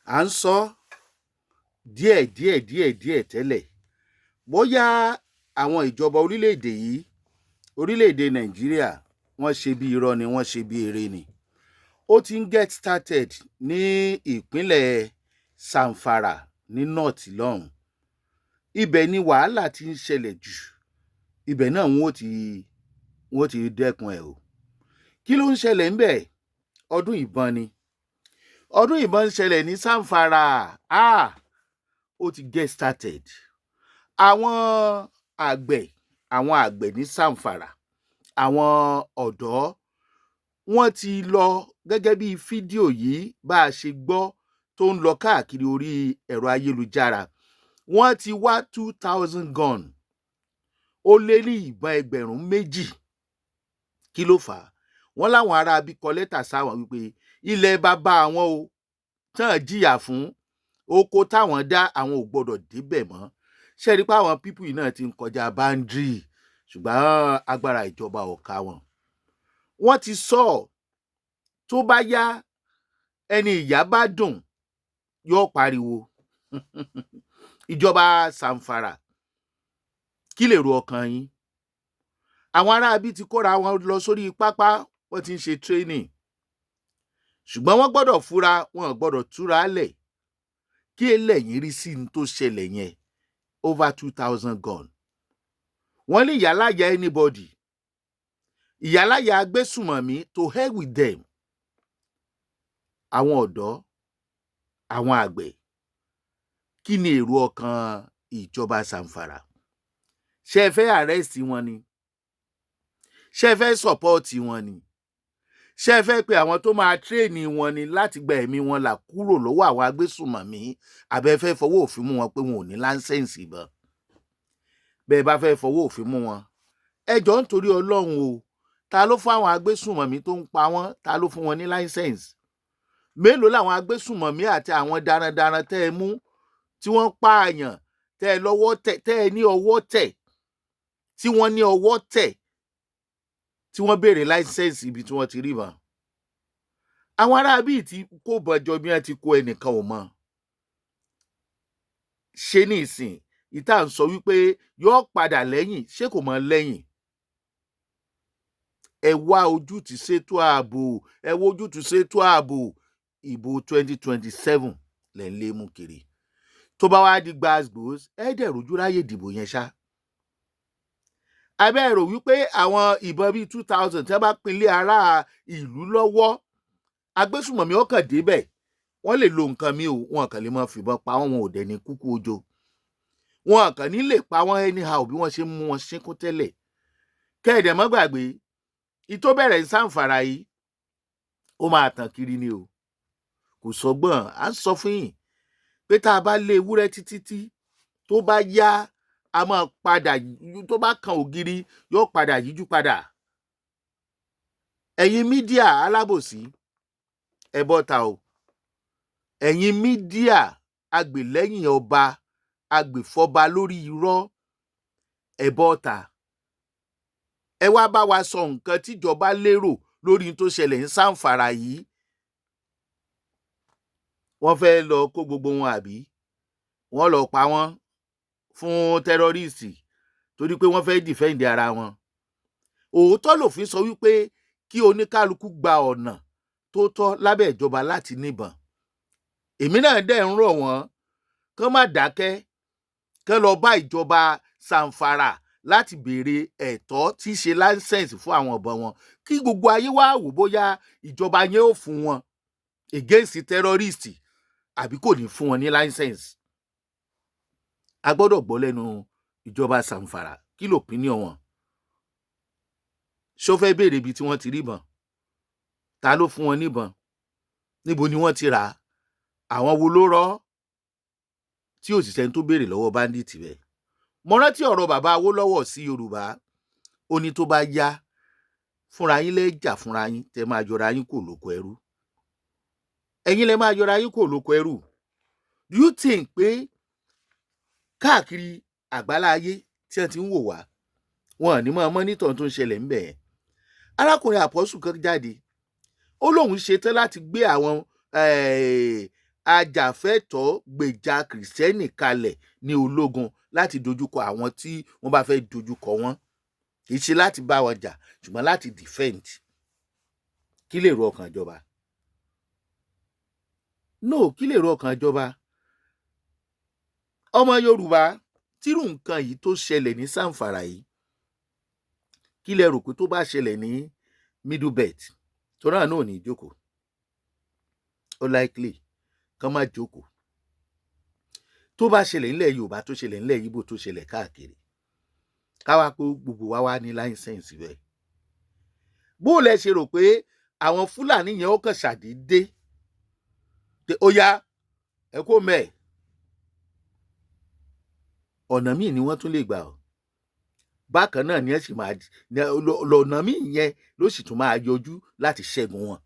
à ń sọ díẹ̀ tẹ́lẹ̀ bóyá àwọn ìjọba orílẹ̀-èdè Nàìjíríà wọ́n ṣe bí irọ́ ni wọ́n ṣe bí eré ni. Ó ti ń get started ní ìpínlẹ̀ Zamfara ní north lọ́hùn. Ibẹ̀ ni wàhálà ti ń ṣẹlẹ̀ jù. Ibẹ̀ náà wọ́n ti dẹ́kun ẹ̀ o. Kí ló ń ṣẹlẹ̀ ńbẹ̀? Ọdún ìbọn ni. Ọdún ìbọn ń ṣẹlẹ̀ ní Zamfara. Ó ti get started. Àwọn àgbẹ̀ ní Zamfara, àwọn ọ̀dọ́, wọ́n ti lọ gẹ́gẹ́ bí fídíò yìí bá a ṣe gbọ́ tó ń lọ káàkiri orí ẹ̀rọ ayélujára. Wọ́n ti wá 2000 gun. Ó lé ní ìbọn 2,000. Kí ló fà á? Wọ́n láwọn ará bí kọ lẹ́tà sáwọn wípé ilẹ̀ bàbá àwọn o tán jìyà fún, oko táwọn dá àwọn ò gbọdọ̀ débẹ̀ mọ́. Ṣé rí pé àwọn pípù yìí náà ti ń kọjá báńdírì, ṣùgbọ́n agbára ìjọba ò ká wọn. Wọ́n ti sọ tó bá yá ẹni ìyá bá dùn yóò pariwo. Ìjọba Zamfara, kí lèrò ọkàn yín? Àwọn aráabí ti kóra wọn lọ sórí pápá, wọ́n ti ń ṣe training, ṣùgbọ́n wọ́n gbọ́dọ̀ fura, wọn ò gbọ́dọ̀ túra lẹ̀. Kí ẹlẹ́yìn rí sí ní tó ṣẹlẹ̀ yẹn? Over 2000 gun. Wọ́n ní ìyáláyà anybody, ìyáláyà agbésùmọ̀mí, to hell with them. Àwọn ọ̀dọ́, àwọn àgbẹ̀, kí ni èrò ọkàn ìjọba Zamfara? Ṣé ẹ fẹ́ arrest wọn ni? Ṣé ẹ fẹ́ support wọn ni? Ṣé ẹ fẹ́ pe àwọn tó máa train wọn ni láti gba ẹ̀mí wọn là kúrò lọ́wọ́ àwọn agbésùmọ̀mí? Àbẹ́ fẹ́ fọwọ́ òfin mú wọn pé wọn ò ní láńsẹ̀nsì ìbọn? Bẹ́ẹ̀ bá fẹ́ fọwọ́ òfin mú wọn, ẹ jọ̀ọ́ nítorí Ọlọ́run o, ta ló fún àwọn agbésùmọ̀mí tó ń pa wọ́n? Ta ló fún wọn ní láńsẹ̀nsì? Mélòó làwọn agbésùmọ̀mí àti àwọn darandaran tẹ́ ẹ mú tí wọ́n pààyàn, tẹ́ ẹ lọ́wọ́ tẹ̀, tẹ́ ẹ ní ọwọ́ tẹ̀, tí wọ́n ní ọwọ́ tẹ̀, tí wọ́n béèrè láńsẹ̀nsì ibi tí wọ́n ti rí wọn? Àwọn aráabí ti kó bọjọ bí wọ́n ti kó ẹnìkan ò mọ̀. Ṣé ní ìsìn ìta ń sọ wípé yóò padà lẹ́yìn, ṣé kò mọ lẹ́yìn? Ẹ wá ojútùú ṣètò ààbò, ẹ wá ojútùú ṣètò ààbò. Ìbò 2027 lẹ́ ń lé mú kiri. Tó bá wá di gbàgbós, ẹ dẹ̀ rojú ráyè dìbò yẹn ṣá. Abẹ́ rò wípé àwọn ìbọn bíi 2000 tí wọ́n bá pinlé ará ìlú lọ́wọ́, agbésùmọ̀mí ọkàn débẹ̀, wọ́n lè lo nǹkan mi o, wọn kàn lè máa fìbọn pa wọn ò dẹ̀ ní kúkú ojo. Wọn kàn ní lè pa wọ́n anyhow bí wọ́n ṣe mú wọn ṣínkún tẹ́lẹ̀. Kẹ́ẹ̀dẹ̀ mọ́ gbàgbé, ìtó bẹ̀rẹ̀ ní Zamfara yìí, ó máa tàn kiri ni o. Kò sọ́gbọ́n, à ń sọ fún yín pé tá a bá lé ewúrẹ́ títí tó bá yá, a máa padà, tó bá kan ògiri yóò padà yíjú padà. Ẹ̀yin mídíà alábòsí, ẹ bọ́ta o. Ẹ̀yin mídíà agbèlẹ́yìn ọba, agbèfọ́ba lórí irọ́, ẹ bọ́ta. Ẹ wá bá wa sọ nǹkan tíjọba lérò lórí tó ṣẹlẹ̀ ní Zamfara yìí. Wọ́n fẹ́ lọ kó gbogbo wọn àbí? Wọ́n lọ pa wọ́n fún tẹ́rọ́rìstì torí pé wọ́n fẹ́ dìfẹ́ǹdì ara wọn. Òótọ́ lòfin sọ wípé kí oníkálukú gba ọ̀nà tó tọ́ lábẹ́ ìjọba láti níbọn. Èmi náà dẹ̀ ń rọ̀ wọ́n kán má dákẹ́, kán lọ bá ìjọba Zamfara láti béèrè ẹ̀tọ́ tí í ṣe láńsẹ̀nsì fún àwọn ọ̀bọ̀n wọn, kí gbogbo ayé wá wò bóyá ìjọba yẹn ò fún wọn against terrorist àbí kò ní fún wọn ní láńsẹ̀nsì. A gbọ́dọ̀ gbọ́ lẹ́nu ìjọba Zamfara, kí l'opinion wọn? Ṣó fẹ́ béèrè ibi tí wọ́n ti rí ìbọn? Ta ló fún wọn níbọn? Níbo ni wọ́n ti rà á? Àwọn wo ló rọ́? Tí òṣìṣẹ́ tó béèrè lọ́wọ́ báńdíìtì bẹ́ẹ̀. Mo rántí ọ̀rọ̀ bàbá Awólọ́wọ̀ sí Yorùbá. Ó ní tó bá yá, fúnra yín lẹ́jà fúnra yín, tẹ máa yọra yín kò lóko ẹrú. Ẹ̀yin lẹ máa yọra yín kò lóko ẹrú. Do you think pé káàkiri àgbálá ayé tí wọ́n ti ń wò wá, wọn ò ní máa mọ́nítọ̀ tó ń ṣẹlẹ̀ ńbẹ̀ yẹn? Arákùnrin àpọ́sù kan jáde, ó lóun ṣetán láti gbé àwọn ajàfẹ́tọ̀ọ́ gbèjà kìrìsìtẹ́nì kalẹ̀ ní ológun láti dojúkọ àwọn tí wọ́n bá fẹ́ dojúkọ wọn, kì í ṣe láti bá wọn jà ṣùgbọ́n láti defend. Kí lè ro ọkàn ìjọba? No, kí lè ro ọkàn ìjọba? Ọmọ Yorùbá, tírú nǹkan yìí tó ṣẹlẹ̀ ní Zamfara yìí, kí lẹ rò pé tó bá ṣẹlẹ̀ ní Middle Belt? tó náà ò ní jókòó, ó likely kán má jókòó. Tó bá ṣẹlẹ̀ nílẹ̀ Yorùbá, tó ṣẹlẹ̀ nílẹ̀ Ìgbò, tó ṣẹlẹ̀ káàkiri, káwá pé gbogbo wa wá ní láìsẹ̀nsì rẹ̀. Bó lẹ ṣe rò pé àwọn Fúlàní yẹn ó kàn ṣàdédé pé ó yá ẹ kó mẹ́ẹ̀? Ọ̀nà míì ni wọ́n tún lè gbà ọ́. Bákan náà ni ẹ sì máa lọ́nà míì yẹn ló sì tún máa yọjú láti ṣẹ́gun wọn.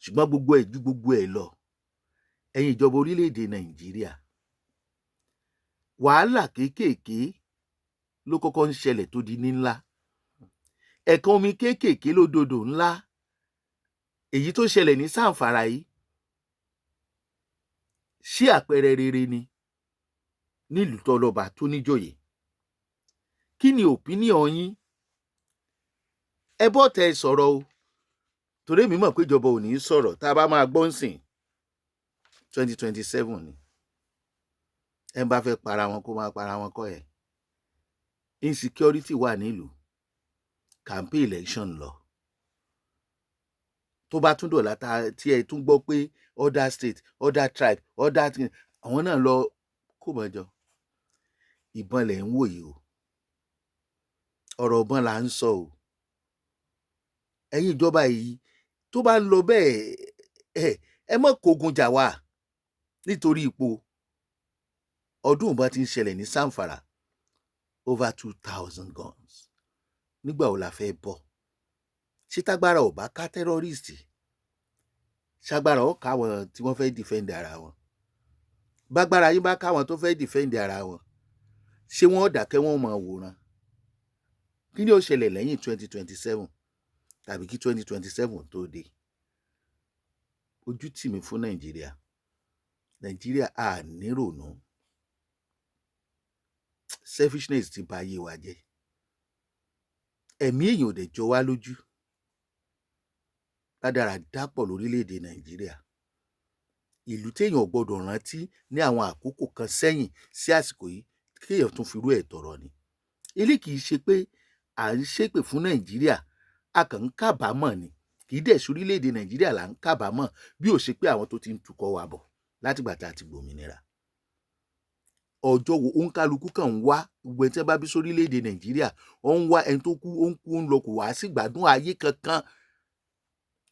Ṣùgbọ́n gbogbo ẹ̀ ju gbogbo ẹ̀ lọ, ẹ̀yin ìjọba orílẹ̀-èdè Nàìjíríà, wàhálà kéékèèké ló kọ́kọ́ ń ṣẹlẹ̀ tó di ní ńlá. Ẹ̀kan omi kéékèèké ló dodò ńlá. Èyí tó ṣẹlẹ̀ ní Zamfara yìí, ṣé àpẹẹrẹ rere ni nílùú tọlọ́ba tó níjòyè? Kí ni opinion yín? Ẹ bọ́ tẹ sọ̀rọ̀ o, torí èmi mọ̀ pé ìjọba ò ní sọ̀rọ̀. Tá a bá máa gbọ́ nsìn 2027 ni. Ẹ bá fẹ́ para wọn kó máa para wọn kọ́ ẹ̀. Insecurity wà nílùú, campaign election lọ. Tó bá tún dọ̀la tí ẹ tún gbọ́ pé other state, other tribe, other thing, àwọn náà lọ kó mọ́jọ. Ìbọn lẹ̀ ń wò yìí o, ọ̀rọ̀ ìbọn là ń sọ o. Ẹ̀yin ìjọba yìí, tó bá ń lọ bẹ́ẹ̀, ẹ mọ̀ kógun jà wá nítorí ipò. Ọdún ìbọn ti ń ṣẹlẹ̀ ní Zamfara, over 2,000 guns. Nígbà wo la fẹ́ bọ̀? Ṣé tágbára ò bá ká terrorist, ṣágbára ó ká wọn tí wọ́n fẹ́ defend ara wọn? Bágbára yín bá ká wọn tó fẹ́ defend ara wọn, ṣé wọ́n dákẹ́ wọ́n máa wòran? Kí ni ó ṣẹlẹ̀ lẹ́yìn 2027 tàbí kí 2027 tó dé? Ojú tì mí fún Nàìjíríà. Nàìjíríà a ní rònú. Selfishness ti bà ayé wa jẹ́. Ẹ̀mí èèyàn ò dẹ̀ jọ wá lójú. Rádaràdá pọ̀ lórílẹ̀-èdè Nàìjíríà. Ìlú téèyàn ò gbọdọ̀ rántí ní àwọn àkókò kan sẹ́yìn sí àsìkò yìí kéèyàn tún firú ẹ̀ tọrọ ni. Eléyìí kì í ṣe pé à ń ṣépè fún Nàìjíríà, a kàn ń kábàámọ̀ ni. Kì í dẹ̀ sórílẹ̀-èdè Nàìjíríà là ń kábàámọ̀, bí ó ṣe pé àwọn tó ti ń tukọ̀ wa bọ̀ látìgbà tá a ti gbòmìnira. Ọjọ́ wo òǹkálukú kàn ń wá, gbogbo ẹni tí wọ́n bá bí sórílẹ̀-èdè Nàìjíríà, ó ń wá ẹni tó kú, ó ń kú, ó ń lọ, kò wá sí ìgbádùn ayé kankan.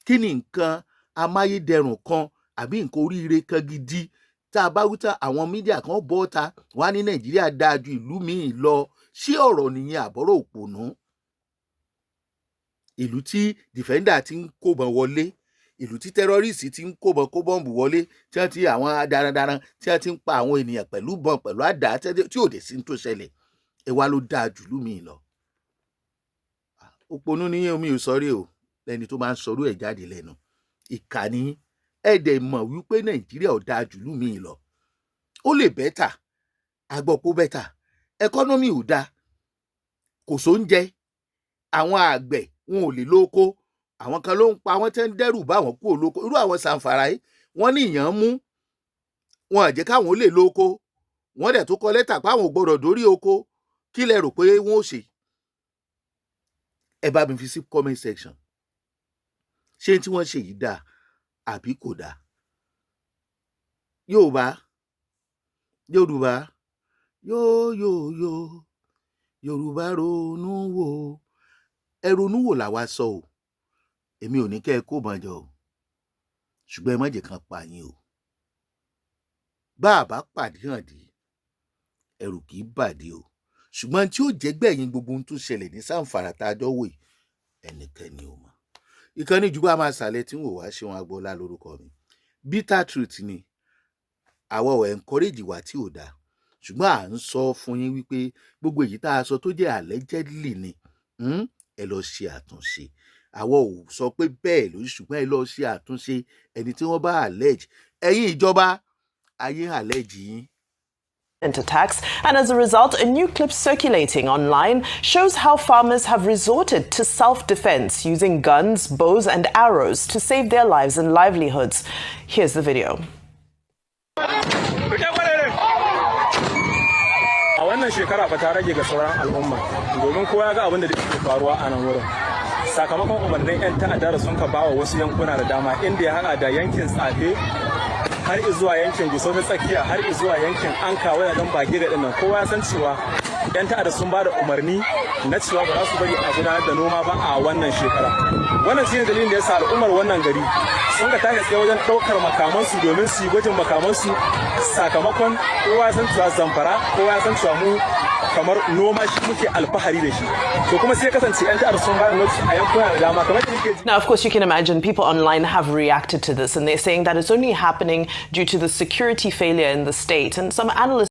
Kí ni nǹkan amáyédẹrùn kan àbí nǹkan oríire kan gidi tá a bá wí tán àwọn mídíà kan bọ́ ta wá ní Nàìjíríà dáa ju ìlú míì lọ? Ṣé ọ̀rọ̀ nìyẹn àbọ̀rọ̀ òpònú? Ìlú tí defender ti ń kóbọn wọlé, ìlú tí terrorist ti ń kóbọn kó bọ́ǹbù wọlé, tí wọ́n ti àwọn darandaran tí wọ́n ti ń pa àwọn ènìyàn pẹ̀lú bọ́n, pẹ̀lú àdá, tí ò dé sí tó ṣẹlẹ̀, ẹ wá ló dáa jù ìlú míì lọ. Òpònú nìyẹn, omi ò sọrí o lẹ́ni tó máa ń sọrú ẹ̀ jáde lẹ́nu. Ìkànnì ẹ̀ dẹ̀ mọ̀ wípé Nàìjíríà ò dáa jù ìlú míì lọ. Ó lè bẹ́tà, agbọ́pọ̀ bẹ́tà, ẹkọ́nọ́mì ò dáa, kò sóúnjẹ, àwọn àgbẹ̀ wọn ò lè lóko, àwọn kan ló ń pa wọ́n tẹ́ ń dẹ́rù bá wọn kúrò lóko. Irú àwọn Zamfara yìí, wọ́n ní ìyàn mú, wọn à jẹ́ káwọn ó lè lóko, wọ́n dẹ̀ tó kọ lẹ́tà pé àwọn ò gbọdọ̀ dórí oko. Kí lẹ rò pé wọ́n ó ṣe? Ẹ bá mi fi sí comment section. Ṣé tí wọ́n ṣe yìí dáa àbí kò dáa? Yorùbá Yorùbá ronú wò. Ẹ ronú wò làwa sọ o. Èmi ò ní kẹ́ ẹ kó bọ́n jọ o, ṣùgbọ́n ẹ má jẹ́ kán pa yín o. Bá a bá pàdé hàn dé, ẹrù kì í bàdé o. Ṣùgbọ́n tí ó jẹ́ gbẹ̀yìn gbogbo ohun tó ṣẹlẹ̀ ní Zamfara tá a jọ wò yìí, ẹnikẹ́ni ò mọ̀. Ìkànnì Jùgbà máa ṣàlẹ̀ tí ń wò wá, Ṣeun Agboola lórúkọ mi. Bitter truth ni àwa ò encourage ìwà tí ò dáa, ṣùgbọ́n à ń sọ fún yín wípé gbogbo èyí tá a sọ tó jẹ́ allegedly ni, ẹ lọ ṣe àtúnṣe. Àwa ò sọ pé bẹ́ẹ̀ lórí, ṣùgbọ́n ẹ lọ ṣe àtúnṣe. Ẹni tí wọ́n bá allege, ẹ̀yin ìjọba ayé àlẹ́jì yín. Attacks, and as a result, a new clip circulating online shows how farmers have resorted to self-defense using guns, bows and arrows to save their lives and livelihoods. Here's the video. A wannan shekara fa ta rage ga sauran al'umma domin kowa ga abin da yake faruwa a nan wurin. Sakamakon umarnin 'yan ta'adda da sun ka bawa wasu yankuna da dama inda ya hada da yankin Tsafe har zuwa yankin Gusau ta tsakiya har zuwa yankin Anka wajen bage ga dinnan kowa ya san cewa 'yan ta'adda sun ba da umarni na cewa ba za su bari a gudanar da noma ba a wannan shekara. Wannan shine dalilin da yasa al'ummar wannan gari sun ga tashi tsaye wajen ɗaukar makamansu domin su yi gwajin makamansu sakamakon kowa ya san cewa Zamfara kowa ya san cewa mu kamar noma shi muke alfahari da shi to kuma sai kasance 'yan ta'adda sun ba da notice a yankuna da dama kamar yadda Now, of course, you can imagine people online have reacted to this, and they're saying that it's only happening due to the security failure in the state. And some analysts